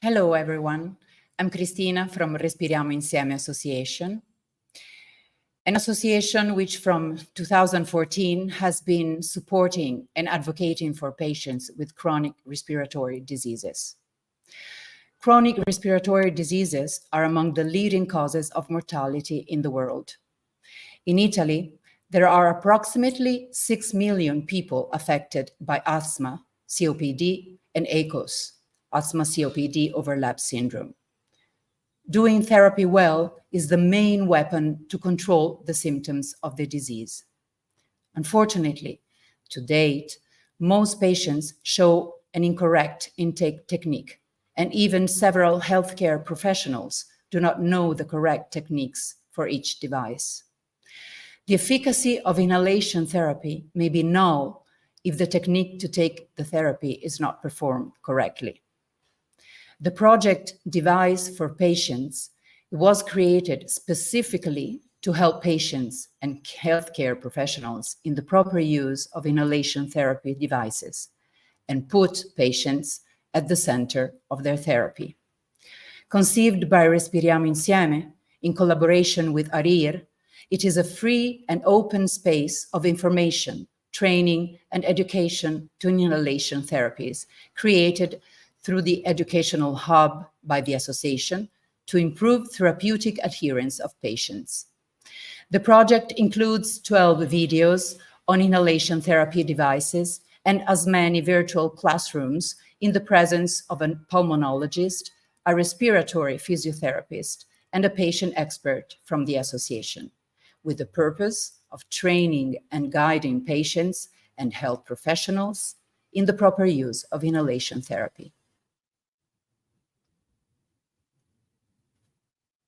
Hello, everyone. I'm Cristina from Respiriamo Insieme Association, an association which from 2014 has been supporting and advocating for patients with chronic respiratory diseases. Chronic respiratory diseases are among the leading causes of mortality in the world. In Italy, there are approximately 6 million people affected by asthma, COPD, and ACOS, asthma-COPD overlap syndrome. Doing therapy well is the main weapon to control the symptoms of the disease. Unfortunately, to date, most patients show an incorrect intake technique, and even several healthcare professionals do not know the correct techniques for each device. The efficacy of inhalation therapy may be null if the technique to take the therapy is not performed correctly. The project Device for Patients was created specifically to help patients and healthcare professionals in the proper use of inhalation therapy devices and put patients at the center of their therapy. Conceived by Respiriamo Insieme in collaboration with ARIR, it is a free and open space of information, training, and education to inhalation therapies created through the educational hub by the association to improve therapeutic adherence of patients. The project includes 12 videos on inhalation therapy devices and as many virtual classrooms in the presence of a pulmonologist, a respiratory physiotherapist, and a patient expert from the association, with the purpose of training and guiding patients and health professionals in the proper use of inhalation therapy.